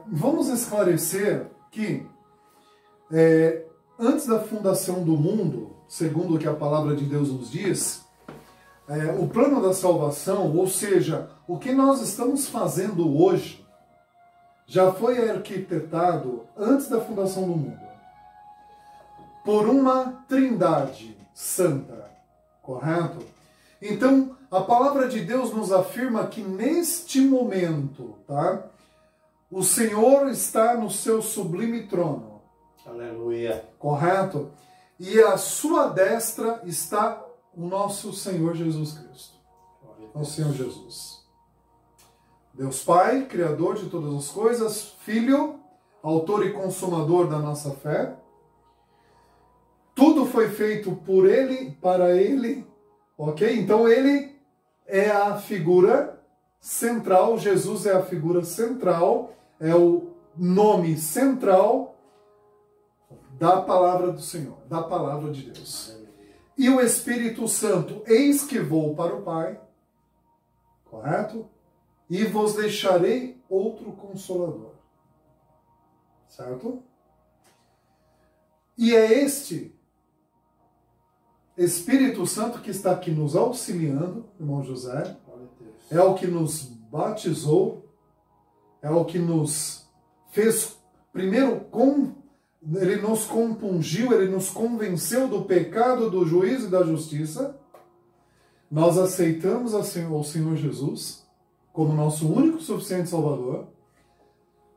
vamos esclarecer que antes da fundação do mundo, segundo o que a palavra de Deus nos diz, o plano da salvação, ou seja, o que nós estamos fazendo hoje, já foi arquitetado antes da fundação do mundo, por uma trindade santa, correto? Então, a palavra de Deus nos afirma que neste momento, tá, o Senhor está no seu sublime trono. Aleluia. Correto? E à sua destra está o nosso Senhor Jesus Cristo. O Senhor Jesus. Deus Pai, Criador de todas as coisas, Filho, Autor e Consumador da nossa fé. Tudo foi feito por Ele, para Ele, ok? Então Ele é a figura central, Jesus é a figura central, é o nome central da palavra do Senhor, da palavra de Deus. E o Espírito Santo, eis que vou para o Pai, correto? E vos deixarei outro Consolador, certo? E é este Espírito Santo que está aqui nos auxiliando, irmão José, é o que nos batizou, é o que nos fez, primeiro, ele nos compungiu, ele nos convenceu do pecado, do juízo e da justiça. Nós aceitamos o Senhor Jesus como nosso único e suficiente Salvador.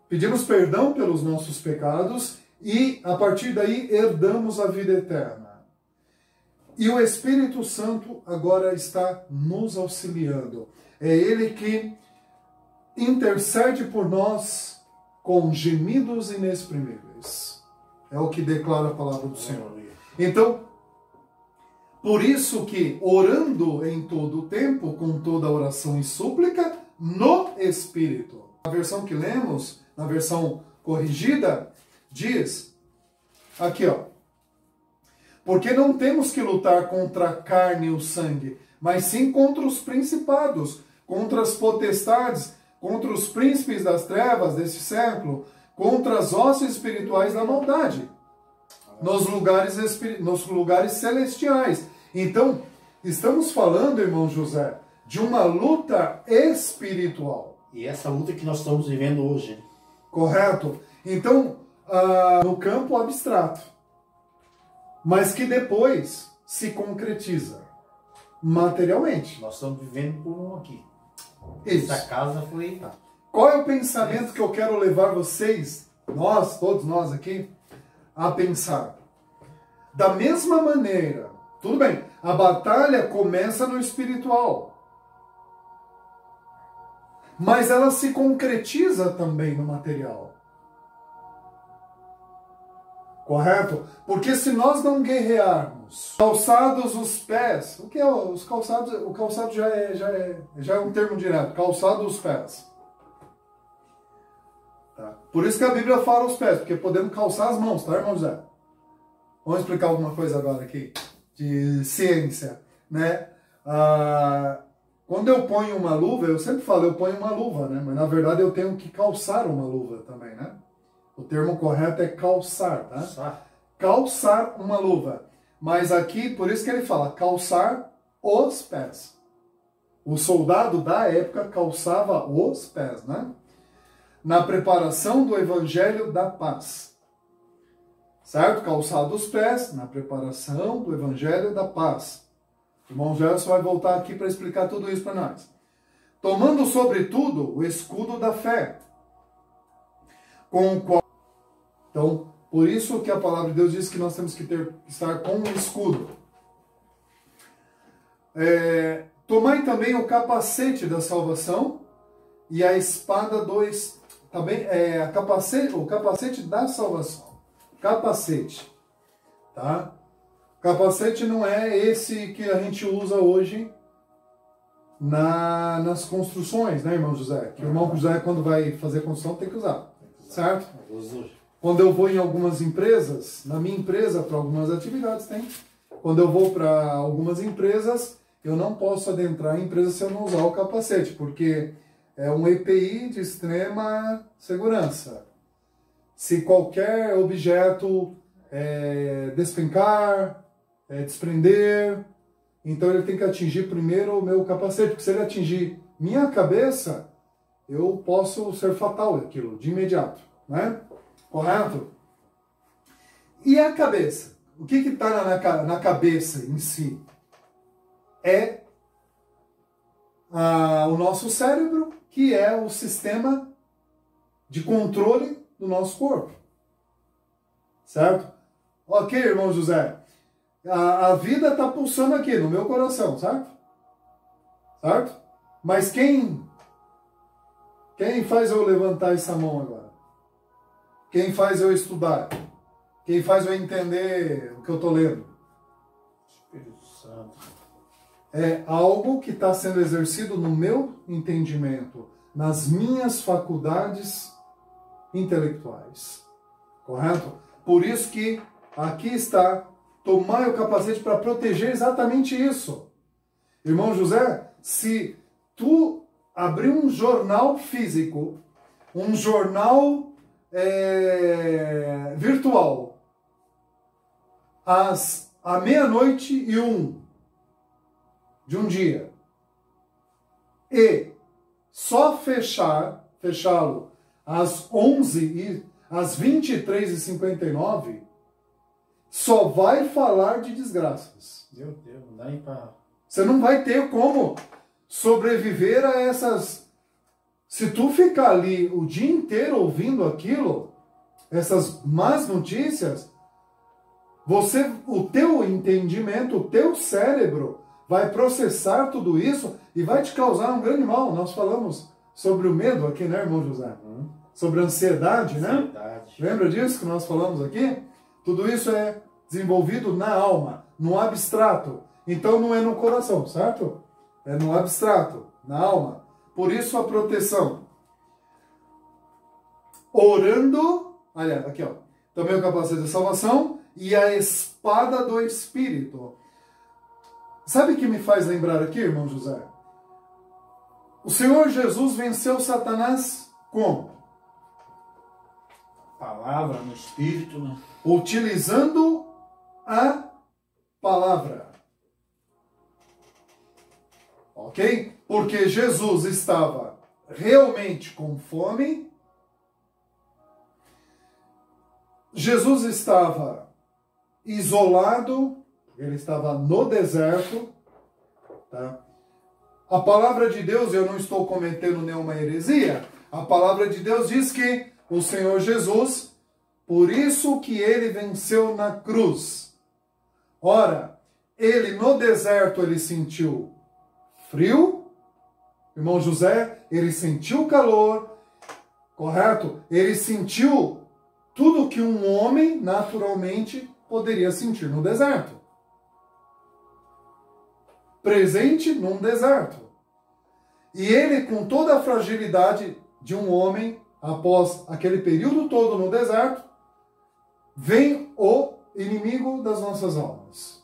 Pedimos perdão pelos nossos pecados e, a partir daí, herdamos a vida eterna. E o Espírito Santo agora está nos auxiliando. É Ele que intercede por nós com gemidos inexprimíveis. É o que declara a palavra do Senhor. Então, por isso que, orando em todo o tempo, com toda oração e súplica, no Espírito. A versão que lemos, na versão corrigida, diz, aqui ó, porque não temos que lutar contra a carne e o sangue, mas sim contra os principados, contra as potestades, contra os príncipes das trevas desse século, contra as hostes espirituais da maldade, nos lugares celestiais. Então, estamos falando, irmão José, de uma luta espiritual. E essa luta que nós estamos vivendo hoje. Correto? Então, no campo abstrato, mas que depois se concretiza materialmente. Nós estamos vivendo por um aqui. Isso. Essa casa foi... Qual é o pensamento que eu quero levar vocês, nós, todos nós aqui, a pensar? Da mesma maneira, tudo bem, a batalha começa no espiritual, mas ela se concretiza também no material. Correto? Porque se nós não guerrearmos, calçados os pés, o que é os calçados? O calçado já é um termo direto, calçado os pés. Tá? Por isso que a Bíblia fala os pés, porque podemos calçar as mãos, tá, irmão José? Vamos explicar alguma coisa agora aqui, de ciência, né? Quando eu ponho uma luva, eu sempre falo, eu ponho uma luva, né? Mas na verdade eu tenho que calçar uma luva também, né? O termo correto é calçar, tá? Calçar uma luva. Mas aqui, por isso que ele fala, calçar os pés. O soldado da época calçava os pés, né? Na preparação do evangelho da paz. Certo? Calçado os pés, na preparação do evangelho da paz. O irmão Gerson vai voltar aqui para explicar tudo isso para nós. Tomando, sobretudo, o escudo da fé, com o qual... Então, por isso que a palavra de Deus diz que nós temos que estar com o escudo. Tomai também o capacete da salvação e a espada também o capacete da salvação. Capacete, tá? Capacete não é esse que a gente usa hoje nas construções, né, irmão José? Que o irmão José, quando vai fazer construção, tem que usar, certo? Quando eu vou em algumas empresas, na minha empresa, para algumas atividades tem. Quando eu vou para algumas empresas, eu não posso adentrar a empresa se eu não usar o capacete, porque é um EPI de extrema segurança. Se qualquer objeto despencar, desprender, então ele tem que atingir primeiro o meu capacete, porque se ele atingir minha cabeça, eu posso ser fatal aquilo, de imediato, né? Correto? E a cabeça? O que está na cabeça em si? É o nosso cérebro, que é o sistema de controle do nosso corpo. Certo? Ok, irmão José. A vida está pulsando aqui no meu coração, certo? Certo? Mas quem faz eu levantar essa mão agora? Quem faz eu estudar? Quem faz eu entender o que eu estou lendo? Espírito Santo. É algo que está sendo exercido no meu entendimento, nas minhas faculdades intelectuais. Correto? Por isso que aqui está, tomai o capacete para proteger exatamente isso. Irmão José, se tu abrir um jornal físico, um jornal virtual, à 00:01 de um dia, e só fechá-lo às 23h59, só vai falar de desgraças. Meu Deus, não dá nem para... Você não vai ter como sobreviver a essas... Se tu ficar ali o dia inteiro ouvindo aquilo, essas más notícias, o teu entendimento, o teu cérebro vai processar tudo isso e vai te causar um grande mal. Nós falamos sobre o medo aqui, né, irmão José? Sobre a ansiedade, né? Lembra disso que nós falamos aqui? Tudo isso é desenvolvido na alma, no abstrato. Então não é no coração, certo? É no abstrato, na alma. Por isso a proteção. Orando, olha, aqui ó, também o capacete de salvação e a espada do Espírito. Sabe o que me faz lembrar aqui, irmão José? O Senhor Jesus venceu Satanás como? Palavra no Espírito, né? Utilizando a palavra. Ok? Porque Jesus estava realmente com fome. Jesus estava isolado, ele estava no deserto. Tá? A palavra de Deus, eu não estou cometendo nenhuma heresia, a palavra de Deus diz que o Senhor Jesus, por isso que ele venceu na cruz. Ora, ele no deserto ele sentiu frio, irmão José, ele sentiu calor, correto? Ele sentiu tudo que um homem naturalmente poderia sentir no deserto. Presente num deserto. E ele, com toda a fragilidade de um homem, após aquele período todo no deserto, vem o inimigo das nossas almas.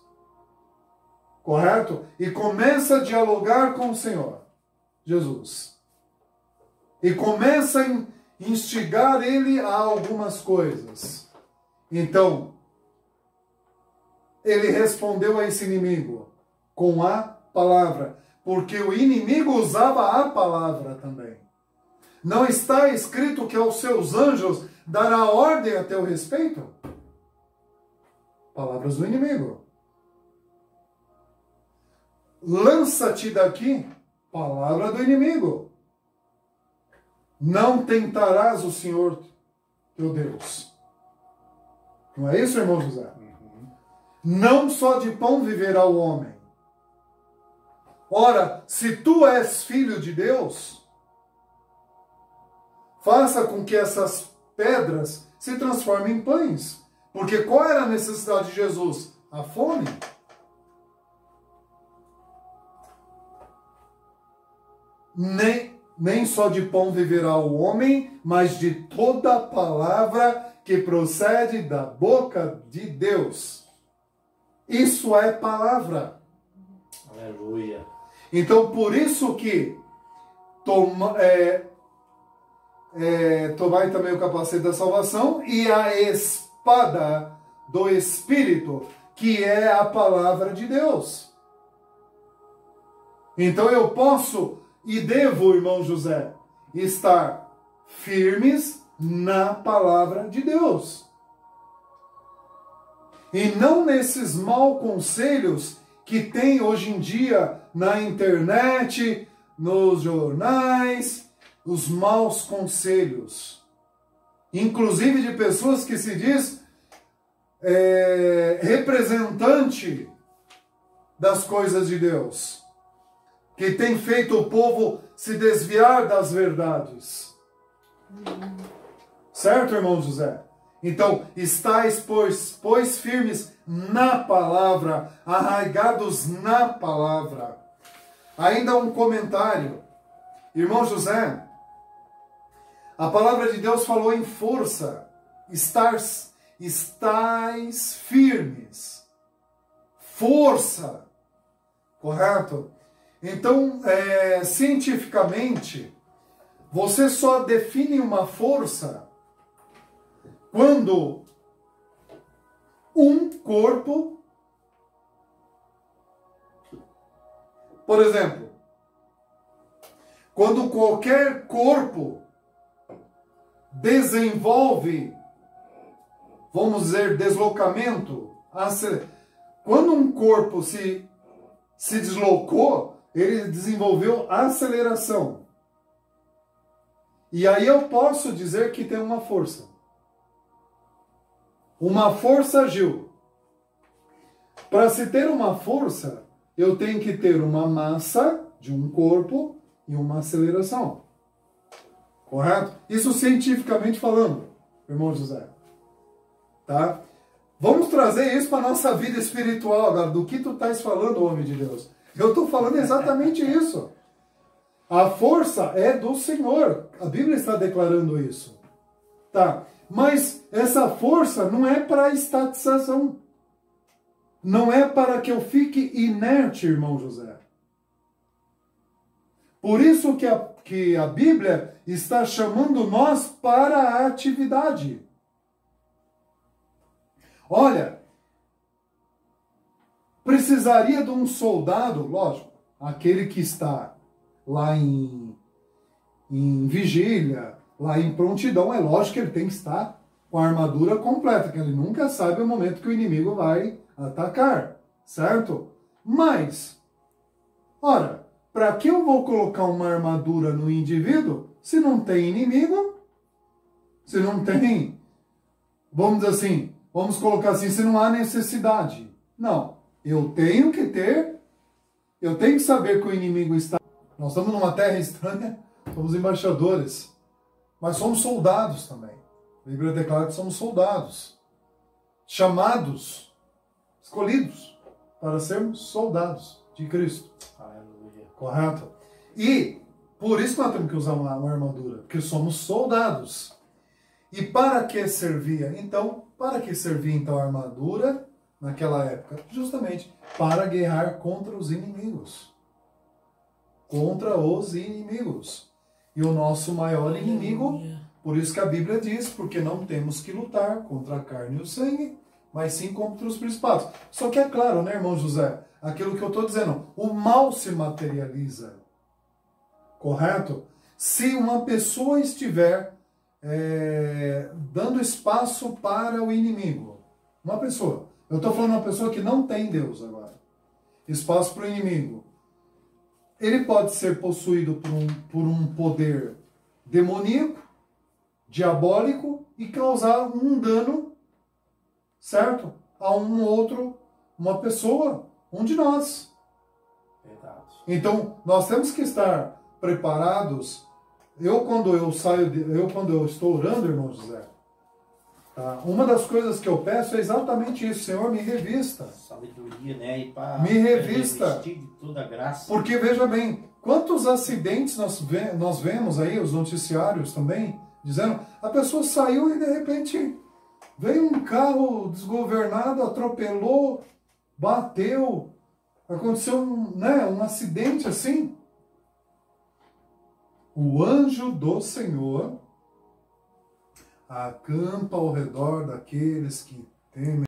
Correto? E começa a dialogar com o Senhor Jesus. E começa a instigar ele a algumas coisas. Então, ele respondeu a esse inimigo com a palavra, porque o inimigo usava a palavra também. Não está escrito que aos seus anjos dará ordem a teu respeito? Palavras do inimigo. Lança-te daqui, palavra do inimigo. Não tentarás o Senhor teu Deus. Não é isso, irmão José? Não só de pão viverá o homem. Ora, se tu és filho de Deus, faça com que essas pedras se transformem em pães. Porque qual era a necessidade de Jesus? A fome. Nem só de pão viverá o homem, mas de toda a palavra que procede da boca de Deus. Isso é palavra. Aleluia. Então, por isso que tomai também o capacete da salvação e a espada do Espírito, que é a palavra de Deus. Então eu posso e devo, irmão José, estar firmes na palavra de Deus. E não nesses maus conselhos que tem hoje em dia na internet, nos jornais, os maus conselhos. Inclusive de pessoas que se diz representante das coisas de Deus, que tem feito o povo se desviar das verdades. Certo, irmão José? Então, estáis, pois firmes na palavra, arraigados na palavra. Ainda um comentário. Irmão José, a palavra de Deus falou em força. Estáis firmes. Força. Correto? Então, cientificamente, você só define uma força quando um corpo, por exemplo, quando qualquer corpo desenvolve, vamos dizer, deslocamento, quando um corpo se deslocou, ele desenvolveu aceleração. E aí eu posso dizer que tem uma força. Uma força agiu. Para se ter uma força, eu tenho que ter uma massa de um corpo e uma aceleração. Correto? Isso cientificamente falando, irmão José. Tá? Vamos trazer isso para a nossa vida espiritual agora. Do que tu estás falando, homem de Deus? Eu estou falando exatamente isso. A força é do Senhor. A Bíblia está declarando isso. Tá? Mas essa força não é para estatização. Não é para que eu fique inerte, irmão José. Por isso que a Bíblia está chamando nós para a atividade. Olha, precisaria de um soldado, lógico, aquele que está lá em vigília, lá em prontidão, é lógico que ele tem que estar com a armadura completa, que ele nunca sabe o momento que o inimigo vai atacar, certo? Mas, ora, para que eu vou colocar uma armadura no indivíduo se não tem inimigo? Se não tem, vamos dizer assim, vamos colocar assim, se não há necessidade. Não, eu tenho que saber que o inimigo está. Nós estamos numa terra estranha, somos embaixadores. Mas somos soldados também. A Bíblia declara que somos soldados. Chamados, escolhidos, para sermos soldados de Cristo. Aleluia. Correto? E por isso nós temos que usar uma armadura. Porque somos soldados. E para que servia? Então, a armadura naquela época? Justamente para guerrear contra os inimigos. Contra os inimigos. E o nosso maior inimigo, por isso que a Bíblia diz, porque não temos que lutar contra a carne e o sangue, mas sim contra os principados. Só que é claro, né, irmão José? Aquilo que eu estou dizendo, o mal se materializa. Correto? Se uma pessoa estiver dando espaço para o inimigo. Uma pessoa. Eu estou falando de uma pessoa que não tem Deus agora. Espaço para o inimigo. Ele pode ser possuído por um poder demoníaco, diabólico, e causar um dano, certo? A uma pessoa, um de nós. Verdade. Então, nós temos que estar preparados. Quando eu estou orando, irmão José, tá? Uma das coisas que eu peço é exatamente isso. Senhor, me revista. Sabedoria, né? E para me revista. De toda a graça. Porque, veja bem, quantos acidentes nós vemos aí, os noticiários também, dizendo, a pessoa saiu e de repente veio um carro desgovernado, atropelou, bateu, aconteceu um acidente assim. O anjo do Senhor acampa ao redor daqueles que temem